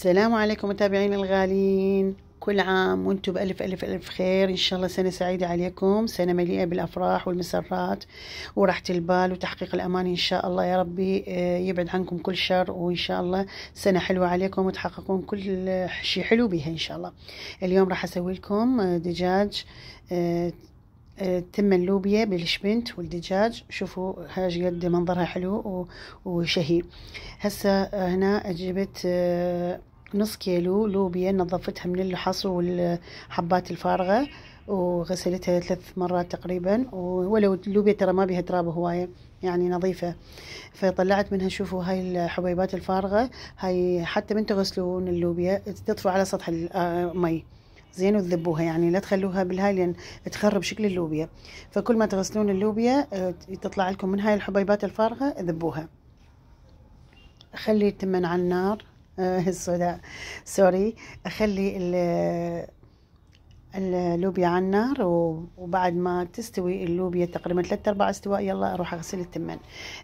السلام عليكم متابعين الغالين، كل عام وانتم بألف ألف ألف خير. إن شاء الله سنة سعيدة عليكم، سنة مليئة بالأفراح والمسرات وراحة البال وتحقيق الأمان إن شاء الله يا ربي. يبعد عنكم كل شر، وإن شاء الله سنة حلوة عليكم وتحققون كل شيء حلو بها إن شاء الله. اليوم راح أسوي لكم دجاج تم اللوبيا بالشبنت والدجاج. شوفوا هاش قد منظرها حلو وشهي. هسه هنا جبت نص كيلو لوبيا، نظفتها من الحص والحبات الفارغة وغسلتها 3 مرات تقريبا، ولو اللوبيا ترى ما بيها تراب هواية، يعني نظيفة. فطلعت منها، شوفوا هاي الحبيبات الفارغة، هاي حتى من تغسلون اللوبيا تطفوا على سطح المي زين وتذبوها، يعني لا تخلوها بالهاي لان تخرب شكل اللوبيا. فكل ما تغسلون اللوبيا تطلع لكم من هاي الحبيبات الفارغة ذبوها. اخلي التمن على النار السوداء سوري. اخلي اللوبيا على النار، وبعد ما تستوي اللوبيا تقريبا 3/4 استواء يلا اروح اغسل التمن.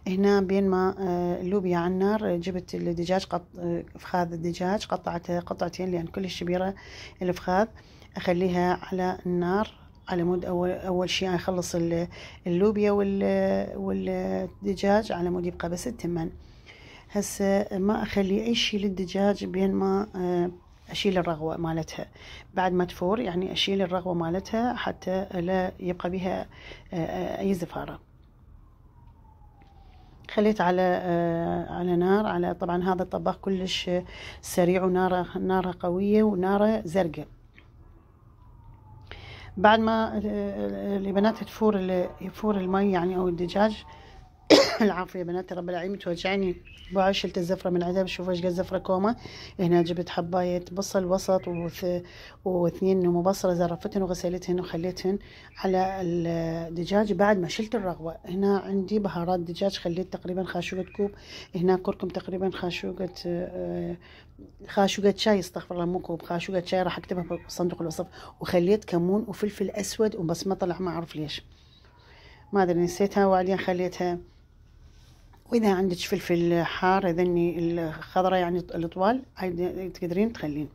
هنا بين ما اللوبيا على النار جبت الدجاج، فخاذ الدجاج قطعتها قطعتين لان كلش كبيرة الفخاذ. اخليها على النار على مود اول شيء اخلص اللوبيا والدجاج على مود يبقى بس التمن. هسه ما اخلي اي شيء للدجاج بين ما اشيل الرغوة مالتها. بعد ما تفور يعني اشيل الرغوة مالتها حتى لا يبقى بها اي زفارة. خليت على نار، على طبعا هذا الطباخ كلش سريع وناره قوية وناره زرقاء. بعد ما البنات يفور المي يعني او الدجاج العافية يا بنات، رب العالمين توجعني بعد. شلت الزفرة من عدها، شوفوا ايش قد زفرة كومة. هنا جبت حباية بصل وسط واثنين نمو بصلة، زرفتهن وغسلتهن وخليتهن على الدجاج. بعد ما شلت الرغوة هنا عندي بهارات دجاج، خليت تقريبا خاشوقة كوب. هنا كركم تقريبا خاشوقة شاي، استغفر الله مو كوب، خاشوقة شاي، راح اكتبها بصندوق الوصف. وخليت كمون وفلفل اسود، وبس ما طلع ما اعرف ليش، ما ادري نسيتها. وبعدين خليتها، واذا عندك فلفل حار اذني الخضرة يعني الطوال تقدرين تخلين.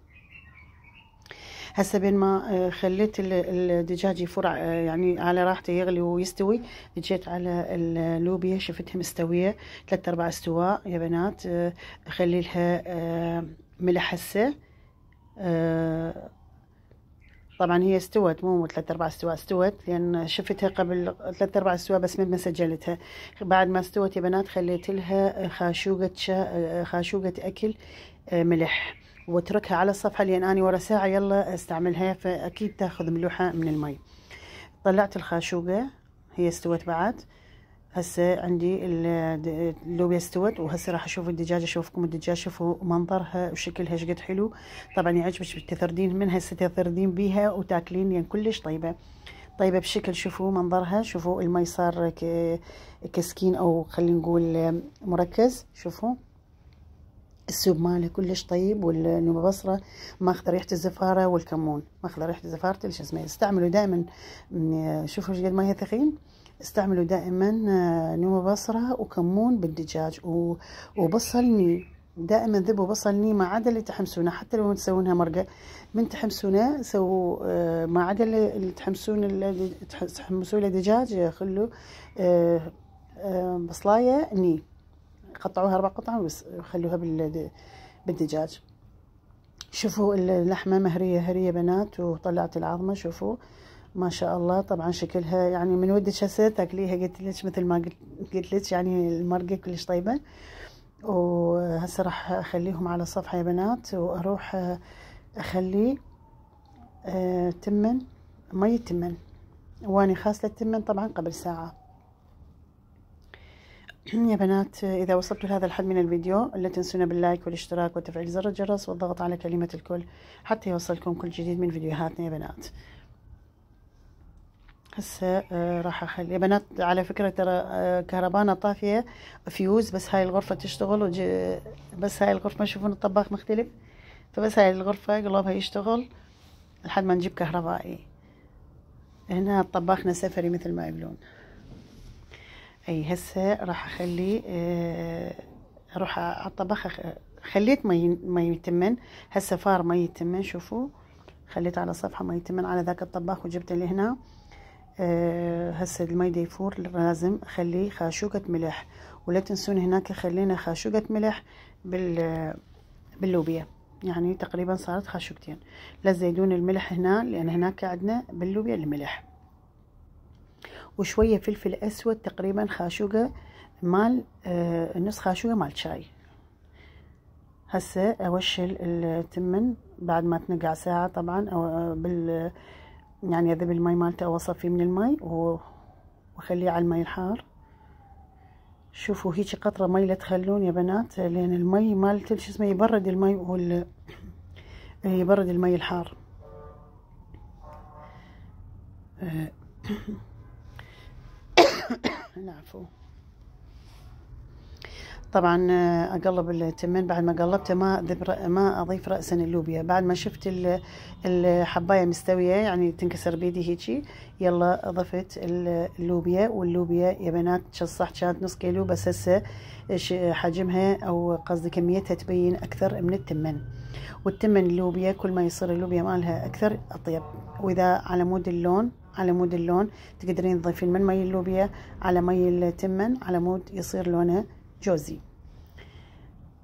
هسه بين ما خليت الدجاج يفور يعني على راحته يغلي ويستوي، جيت على اللوبيا شفتها مستوية 3/4 استواء يا بنات. اخلي لها ملح هسه. طبعا هي استوت، مو 3/4 استواء، استوت لان شفتها قبل 3/4 استواء بس ما سجلتها. بعد ما استوت يا بنات خليت لها خاشوقة اكل ملح، واتركها على الصفحة لان اني ورا ساعة يلا استعملها، فاكيد تاخذ ملوحة من المي. طلعت الخاشوقة هي استوت بعد. هسه عندي اللوبيا استوت، وهسه راح اشوف الدجاج، اشوفكم الدجاج. شوفوا منظرها وشكلها ايش قد حلو. طبعا يعجبك تثردين منها، هسه تثردين بيها وتاكلين يعني كلش طيبه بشكل. شوفوا منظرها، شوفوا المي صار كسكين او خلينا نقول مركز. شوفوا السوب ماله كلش طيب، والنوبة بصرة ماخذ ريحة الزفارة، والكمون ماخذ ريحة زفارة شو اسمه. استعملوا دائما، شوفوا ايش قد ما هي ثخين، استعملوا دائما نوبة بصرة وكمون بالدجاج وبصل ني. دائما ذبوا بصل ني، ما عدا اللي تحمسونه، حتى لو تسوونها مرقة من تحمسونه سووا، ما عدا اللي تحمسوا له دجاج خلوا بصلاية ني، قطعوها 4 قطع وخلوها بالدجاج. شوفوا اللحمة مهرية هرية بنات، وطلعت العظمة. شوفوا ما شاء الله. طبعا شكلها يعني من ودك هسه تاكليها، قلت لك مثل ما قلت لك يعني المرقة كلش طيبة. وهسه راح اخليهم على صفحة يا بنات، واروح اخلي تمن مية تمن، واني خاسلة التمن طبعا قبل ساعة. يا بنات إذا وصلتوا لهذا الحد من الفيديو لا تنسونا باللايك والاشتراك وتفعيل زر الجرس والضغط على كلمة الكل حتى يوصلكم كل جديد من فيديوهاتنا يا بنات. هسه راح اخلي يا بنات، على فكرة ترى كهربانا طافية فيوز، بس هاي الغرفة تشتغل بس هاي الغرفة ما تشوفون الطباخ مختلف، فبس هاي الغرفة قلبها يشتغل لحد ما نجيب كهربائي. هنا طباخنا سفري مثل ما يقولون. اي هسه راح اخلي اروح على الطبخ خليت مي تمن، هسه فار مي تمن. شوفوا خليت على صفحة مي تمن على ذاك الطباخ وجبته لهنا. هسه المي دا يفور، لازم اخليه خاشوقة ملح. ولا تنسون هناك خلينا خاشوقة ملح باللوبيا، يعني تقريبا صارت خاشوقتين. لا تزيدون الملح هنا لان هناك عندنا باللوبيا الملح. وشوية فلفل اسود تقريبا خاشوقة مال نص خاشوقة مال شاي. هسه اوشل التمن بعد ما تنقع ساعة طبعا، او يعني اذب المي مالته او اصفيه من المي واخليه على المي الحار. شوفوا هيك قطرة مي لا تخلون يا بنات، لان المي مالته شو اسمه يبرد المي يبرد المي الحار. العفو. طبعا اقلب التمن. بعد ما قلبته ما اضيف رأسا اللوبيا. بعد ما شفت الحبايه مستويه يعني تنكسر بيدي هيجي، يلا اضفت اللوبيا. واللوبيا يا بنات صح كانت نص كيلو، بس هسه حجمها او قصدي كميتها تبين اكثر من التمن. والتمن اللوبيا كل ما يصير اللوبيا مالها اكثر اطيب. واذا على مود اللون تقدرين تضيفين من مي اللوبيا على مي التمن على مود يصير لونه جوزي.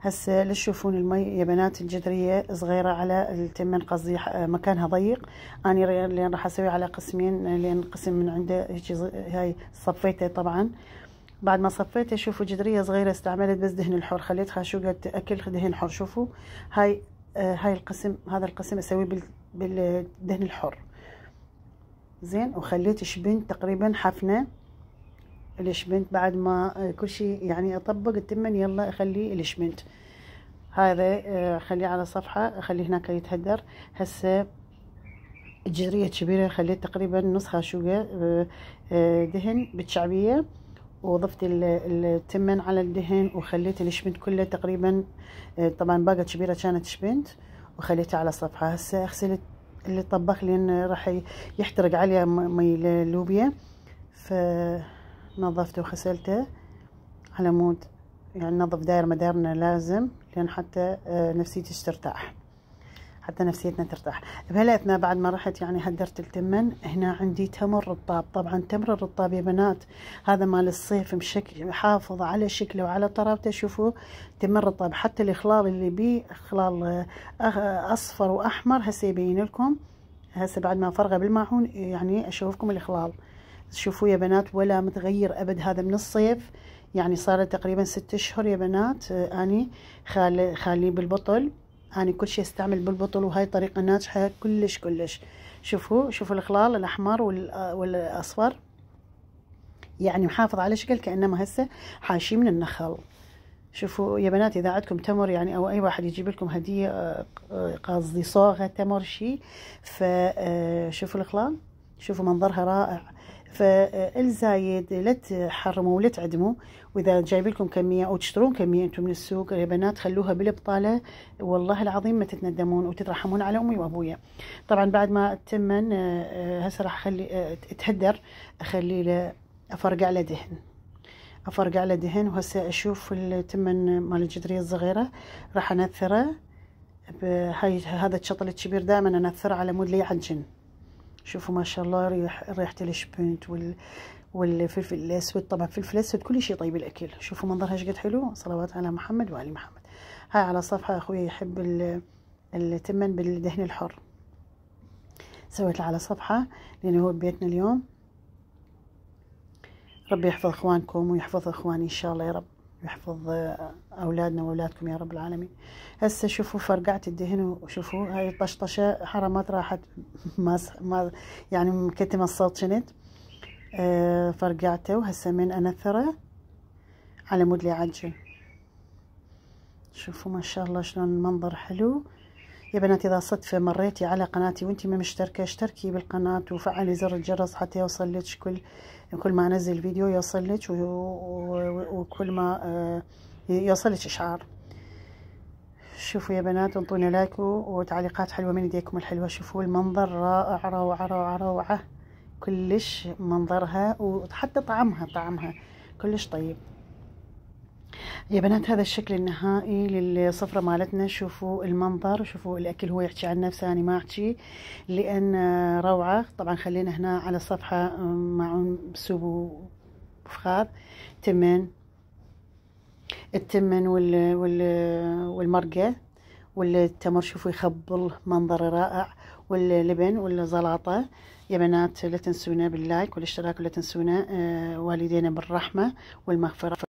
هسه تشوفون المي يا بنات الجدريه صغيره على التمن، قصدي مكانها ضيق. اني اللي راح اسوي على قسمين لان قسم من عنده هاي صفيته. طبعا بعد ما صفيته شوفوا جدريه صغيره استعملت بس دهن الحر، خليت خاشوقة اكل دهن حر. شوفوا هاي القسم، هذا القسم اسويه بالدهن الحر زين. وخليت شبنت تقريبا حفنه الشبنت. بعد ما كل شيء يعني اطبق التمن يلا اخليه الشبنت هذا خليه على صفحه، اخليه هناك يتهدر. هسه الجدريه الكبيره خليت تقريبا نص خاشوقه دهن بالشعبيه، وضفت التمن على الدهن وخليت الشبنت كله تقريبا. طبعا باقة كبيره كانت شبنت وخليتها على صفحه. هسه اغسل اللي طبخ لان راح يحترق عليه مي اللوبيا، فنظفته وغسلته على مود يعني نظف داير مدارنا لازم، لان حتى نفسيتي ترتاح، حتى نفسيتنا ترتاح. بهلا اثناء بعد ما رحت يعني هدرت التمن. هنا عندي تمر رطاب. طبعا تمر الرطاب يا بنات هذا مال الصيف مشكل حافظ على شكله وعلى طراوته. شوفوا تمر رطاب حتى الخلال اللي بيه خلال اصفر واحمر هسه يبين لكم. هسه بعد ما افرغه بالماعون يعني اشوفكم الخلال. شوفوا يا بنات ولا متغير ابد، هذا من الصيف يعني صار تقريبا 6 اشهر يا بنات. اني خالي بالبطل، أنا كل شيء استعمل بالبطل، وهاي طريقة ناجحة كلش. شوفوا الخلال الأحمر والأصفر يعني محافظ على شكل كأنما هسه حاشي من النخل. شوفوا يا بنات إذا عندكم تمر يعني أو أي واحد يجيب لكم هدية قصدي صاغة تمر شي، فشوفوا الخلال، شوفوا منظرها رائع. فالزايد لا تحرموا ولا تعدموا. واذا جايب لكم كميه او تشترون كميه انتم من السوق يا بنات خلوها بالبطاله، والله العظيم ما تتندمون وتترحمون على امي وابويا. طبعا بعد ما التمن هسه راح اخلي تهدر، اخلي له افرقع له دهن. وهسه اشوف التمن مال الجدريه الصغيره راح انثره بهاي هذا الشطل الكبير دائما انثره على مود ليعجن. شوفوا ما شاء الله ريحة الشبنت والفلفل الاسود. طبعا الفلفل الاسود كل شيء طيب الاكل. شوفوا منظرها ايش قد حلو، صلوات على محمد وآل محمد. هاي على صفحة اخوي يحب التمن بالدهن الحر، سويت له على صفحة لانه هو ببيتنا اليوم. ربي يحفظ اخوانكم ويحفظ اخواني ان شاء الله يا رب، يحفظ اولادنا واولادكم يا رب العالمين. هسه شوفوا فرقعت الدهن، وشوفوا هاي الطشطشه حرامات راحت ما يعني مكتمه الصوت شنت. فرقعته وهسه من انثره على مود ليعجن. شوفوا ما شاء الله شلون المنظر حلو يا بنات. اذا صدفه مريتي على قناتي وانتي ما مشتركه اشتركي بالقناه وفعلي زر الجرس حتى يوصل لك كل ما انزل فيديو يوصل لك، وكل ما يوصل لك اشعار. شوفوا يا بنات انطونا لايك وتعليقات حلوه من ايديكم الحلوه. شوفوا المنظر رائع، روعه كلش منظرها، وحتى طعمها كلش طيب. يا بنات هذا الشكل النهائي للصفرة مالتنا. شوفوا المنظر، شوفوا الأكل هو يحكي عن نفسه، أنا ما أحكي لأن روعة. طبعا خلينا هنا على الصفحة معون سوبو فخاذ تمن، التمن والمرقة والتمر. شوفوا يخبل، منظر رائع، واللبن والزلاطة. يا بنات لا تنسونا باللايك والاشتراك، ولا تنسونا والدينا بالرحمة والمغفرة.